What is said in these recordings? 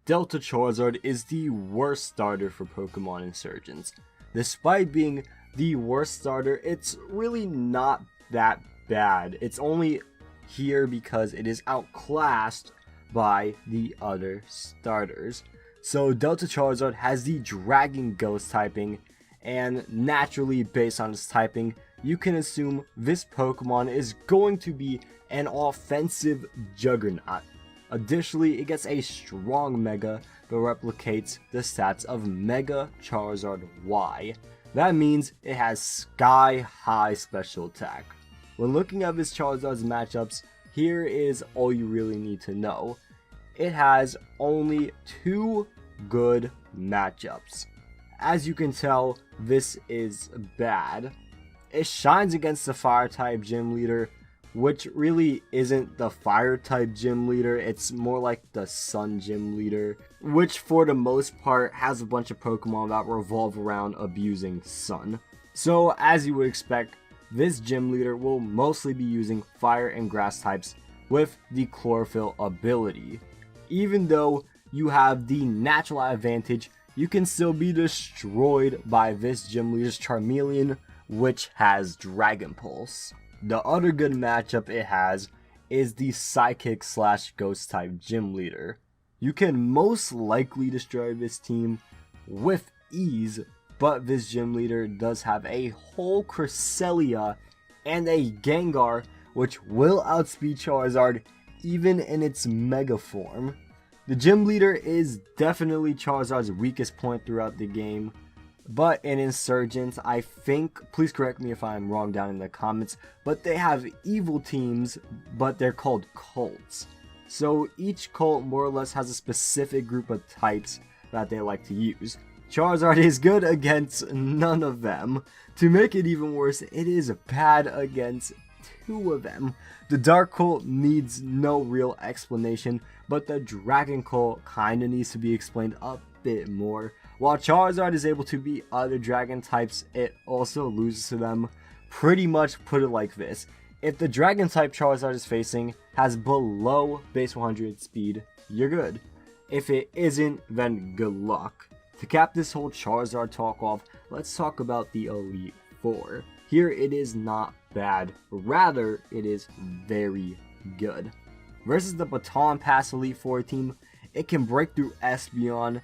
Delta Charizard is the worst starter for Pokemon Insurgence. Despite being the worst starter, it's really not that bad. It's only here because it is outclassed by the other starters. So Delta Charizard has the Dragon Ghost typing, and naturally based on its typing, you can assume this Pokemon is going to be an offensive juggernaut. Additionally, it gets a strong Mega that replicates the stats of Mega Charizard Y. That means it has sky high special attack. When looking at this Charizard's matchups, here is all you really need to know. It has only 2 good matchups. As you can tell, this is bad. It shines against the Fire type gym leader, which really isn't the Fire type gym leader, it's more like the Sun gym leader, which for the most part has a bunch of Pokemon that revolve around abusing Sun. So as you would expect, this gym leader will mostly be using Fire and Grass types with the Chlorophyll ability. Even though you have the natural advantage, you can still be destroyed by this gym leader's Charmeleon, which has Dragon Pulse. The other good matchup it has is the Psychic / Ghost type gym leader. You can most likely destroy this team with ease, but this gym leader does have a whole Cresselia and a Gengar, which will outspeed Charizard even in its Mega form. The gym leader is definitely Charizard's weakest point throughout the game, but in Insurgence, I think, please correct me if I'm wrong down in the comments, but they have evil teams, but they're called cults. So each cult more or less has a specific group of types that they like to use. Charizard is good against none of them. To make it even worse, it is bad against 2 of them. The Dark Cult needs no real explanation, but the Dragon Cult kinda needs to be explained a bit more. While Charizard is able to beat other dragon types, it also loses to them. Pretty much put it like this: if the dragon type Charizard is facing has below base 100 speed, you're good. If it isn't, then good luck. To cap this whole Charizard talk off, let's talk about the Elite Four. Here it is not bad, rather it is very good. Versus the Baton Pass Elite Four team, it can break through Espeon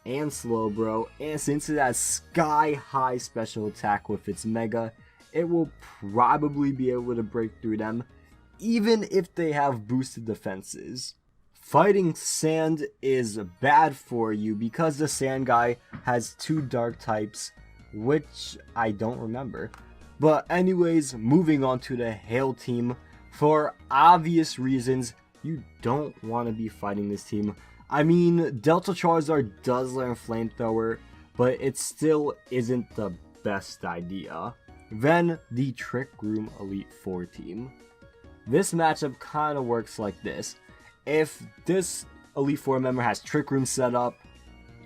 and Slowbro, and since it has sky high special attack with its Mega, it will probably be able to break through them even if they have boosted defenses. Fighting Sand is bad for you because the Sand guy has 2 dark types, which I don't remember. But anyways, moving on to the Hail team. For obvious reasons, you don't want to be fighting this team. I mean, Delta Charizard does learn Flamethrower, but it still isn't the best idea. Then, the Trick Room Elite Four team. This matchup kinda works like this. If this Elite Four member has Trick Room set up,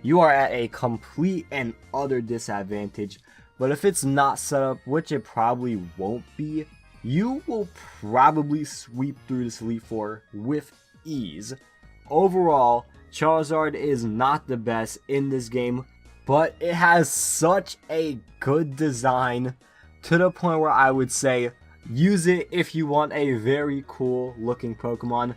you are at a complete and utter disadvantage. But if it's not set up, which it probably won't be, you will probably sweep through this Elite Four with ease. Overall, Charizard is not the best in this game, but it has such a good design to the point where I would say use it if you want a very cool looking Pokemon.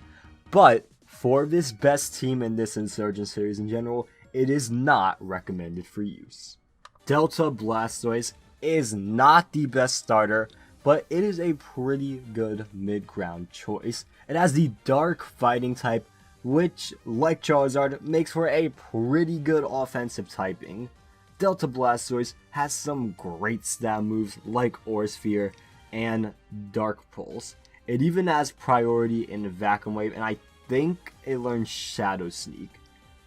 But for this best team in this Insurgent series in general, it is not recommended for use. Delta Blastoise is not the best starter, but it is a pretty good mid-ground choice. It has the Dark Fighting type, which, like Charizard, makes for a pretty good offensive typing. Delta Blastoise has some great stab moves like Aura Sphere and Dark Pulse. It even has priority in Vacuum Wave, and I think it learns Shadow Sneak.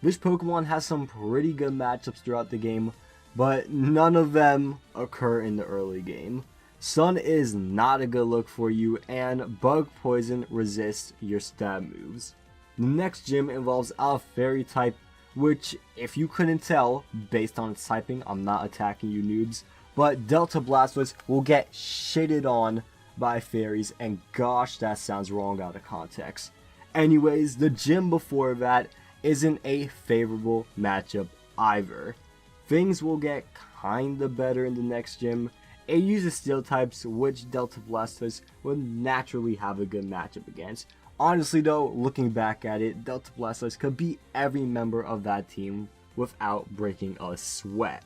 This Pokemon has some pretty good matchups throughout the game, but none of them occur in the early game. Sun is not a good look for you, and Bug Poison resists your stab moves. The next gym involves a Fairy type, which, if you couldn't tell, based on its typing, I'm not attacking you noobs, but Delta Blastoise will get shitted on by fairies, and gosh, that sounds wrong out of context. Anyways, the gym before that isn't a favorable matchup either. Things will get kinda better in the next gym. It uses steel types, which Delta Blastoise would naturally have a good matchup against. Honestly though, looking back at it, Delta Blastoise could beat every member of that team without breaking a sweat.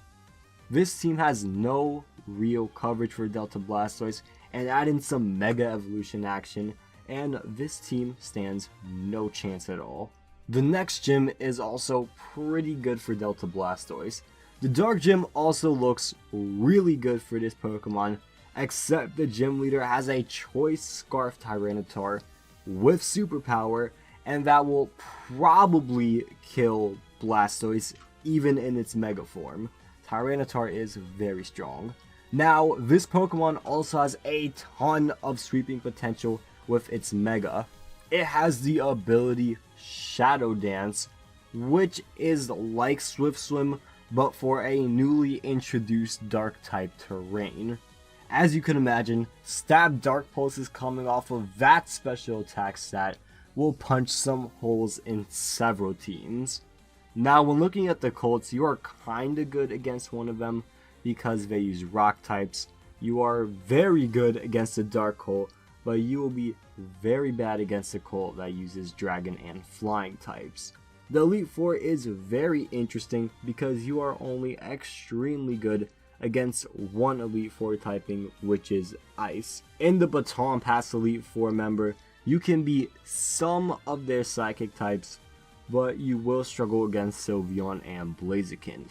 This team has no real coverage for Delta Blastoise, and add in some Mega Evolution action, and this team stands no chance at all. The next gym is also pretty good for Delta Blastoise. The Dark Gym also looks really good for this Pokemon, except the gym leader has a choice Scarf Tyranitar with superpower, and that will probably kill Blastoise even in its Mega form. Tyranitar is very strong. Now, this Pokemon also has a ton of sweeping potential with its Mega. It has the ability Shadow Dance, which is like Swift Swim, but for a newly introduced Dark type terrain. As you can imagine, Stab Dark Pulses coming off of that special attack stat will punch some holes in several teams. Now, when looking at the Colts, you are kinda good against one of them because they use rock types. You are very good against the Dark Colt, but you will be very bad against the Colt that uses dragon and flying types. The Elite Four is very interesting because you are only extremely good against one Elite Four typing, which is Ice. In the Baton Pass Elite Four member, you can beat some of their Psychic types, but you will struggle against Sylveon and Blaziken.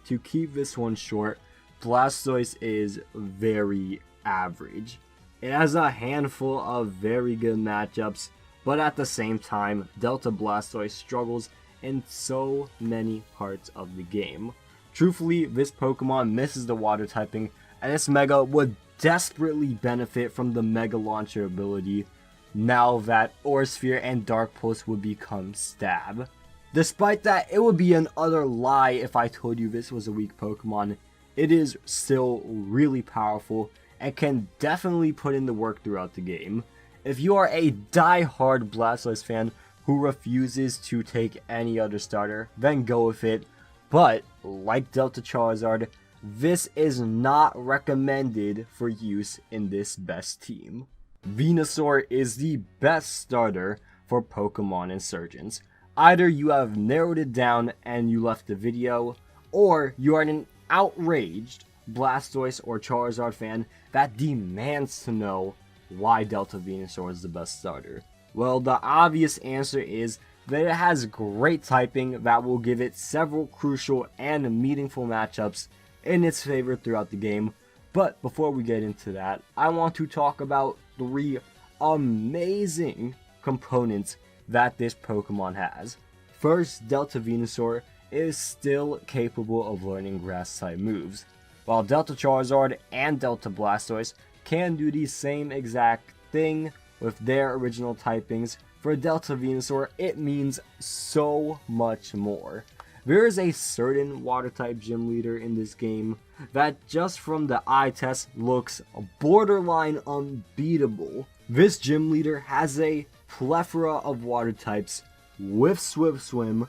To keep this one short, Blastoise is very average. It has a handful of very good matchups, but at the same time, Delta Blastoise struggles in so many parts of the game. Truthfully, this Pokemon misses the water typing, and its Mega would desperately benefit from the Mega Launcher ability now that Aura Sphere and Dark Pulse would become Stab. Despite that, it would be an utter lie if I told you this was a weak Pokemon. It is still really powerful and can definitely put in the work throughout the game. If you are a die-hard Blastoise fan who refuses to take any other starter, then go with it. But, like Delta Charizard, this is not recommended for use in this best team. Venusaur is the best starter for Pokemon Insurgence. Either you have narrowed it down and you left the video, or you are an outraged Blastoise or Charizard fan that demands to know why Delta Venusaur is the best starter. Well, the obvious answer is that it has great typing that will give it several crucial and meaningful matchups in its favor throughout the game. But before we get into that, I want to talk about 3 amazing components that this Pokemon has. First, Delta Venusaur is still capable of learning grass type moves, while Delta Charizard and Delta Blastoise can do the same exact thing with their original typings. For Delta Venusaur, it means so much more. There is a certain water type gym leader in this game that just from the eye test looks borderline unbeatable. This gym leader has a plethora of water types with Swift Swim.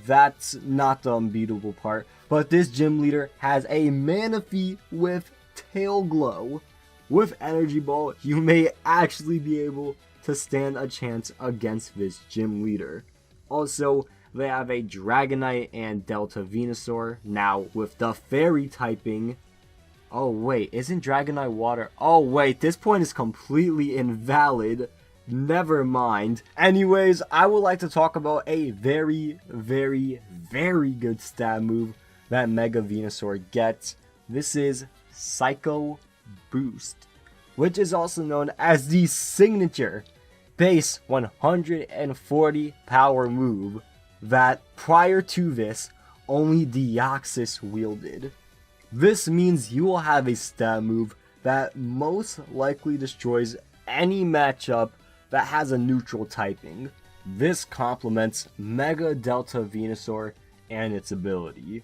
That's not the unbeatable part, but this gym leader has a Manaphy with Tail Glow. With Energy Ball, you may actually be able to stand a chance against this gym leader. Also, they have a Dragonite and Delta Venusaur. Now, with the Fairy typing... Oh wait, isn't Dragonite water? Oh wait, this point is completely invalid. Never mind. Anyways, I would like to talk about a very good stab move that Mega Venusaur gets. This is Psycho Boost, which is also known as the signature base 140 power move that prior to this only Deoxys wielded. This means you will have a stab move that most likely destroys any matchup that has a neutral typing. This complements Mega Delta Venusaur and its ability.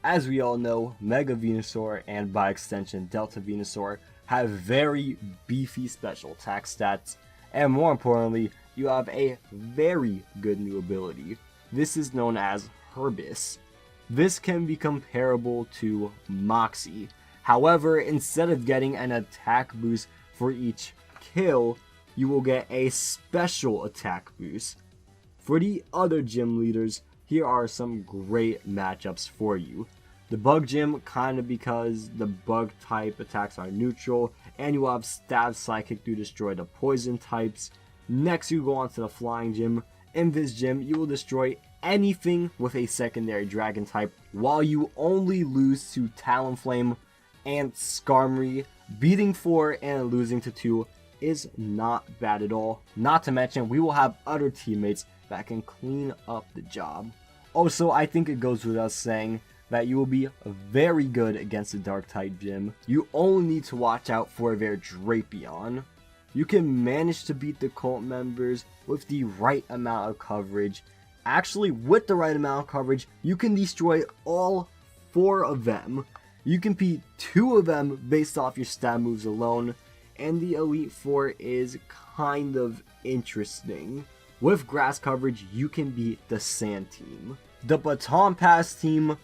As we all know, Mega Venusaur and by extension Delta Venusaur have very beefy special attack stats, and more importantly, you have a very good new ability. this is known as Herbis. This can be comparable to Moxie. However, instead of getting an attack boost for each kill, you will get a special attack boost. For the other gym leaders, here are some great matchups for you. The Bug Gym, kinda because the Bug type attacks are neutral, and you will have Stab Psychic to destroy the Poison types. Next, you go on to the Flying Gym. In this gym, you will destroy anything with a secondary Dragon type, while you only lose to Talonflame and Skarmory. Beating 4 and losing to 2 is not bad at all. Not to mention, we will have other teammates that can clean up the job. Also, I think it goes without saying that you will be very good against the Dark type gym. You only need to watch out for their Drapion. You can manage to beat the cult members with the right amount of coverage. Actually, with the right amount of coverage, you can destroy all 4 of them. You can beat 2 of them based off your stat moves alone, and the Elite 4 is kind of interesting. With grass coverage, you can beat the Sand team. The Baton Pass team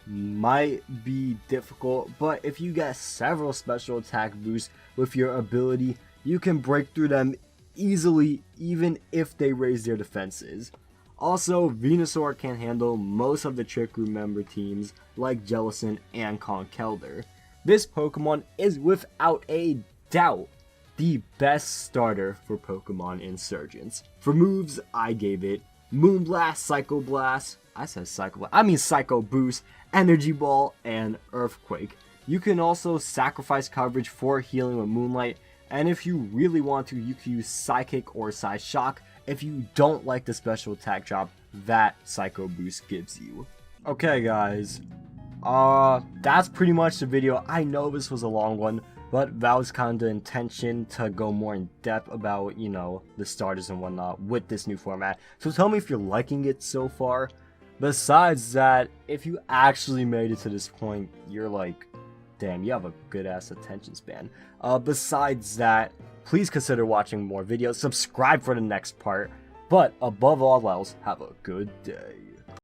might be difficult, but if you get several special attack boosts with your ability, you can break through them easily even if they raise their defenses. Also, Venusaur can handle most of the Trick Room member teams like Jellicent and Conkeldurr. This Pokemon is without a doubt the best starter for Pokemon Insurgence. For moves, I gave it Moonblast, Psycho Blast, Psycho Boost, Energy Ball, and Earthquake. You can also sacrifice coverage for healing with Moonlight, and if you really want to, you can use Psychic or Psyshock if you don't like the special attack drop that Psycho Boost gives you. Okay guys, that's pretty much the video. I know this was a long one, but that was kind of the intention, to go more in depth about, you know, the starters and whatnot with this new format. So tell me if you're liking it so far. Besides that, if you actually made it to this point, you're like, damn, you have a good ass attention span. Besides that, please consider watching more videos, subscribe for the next part, but above all else, have a good day.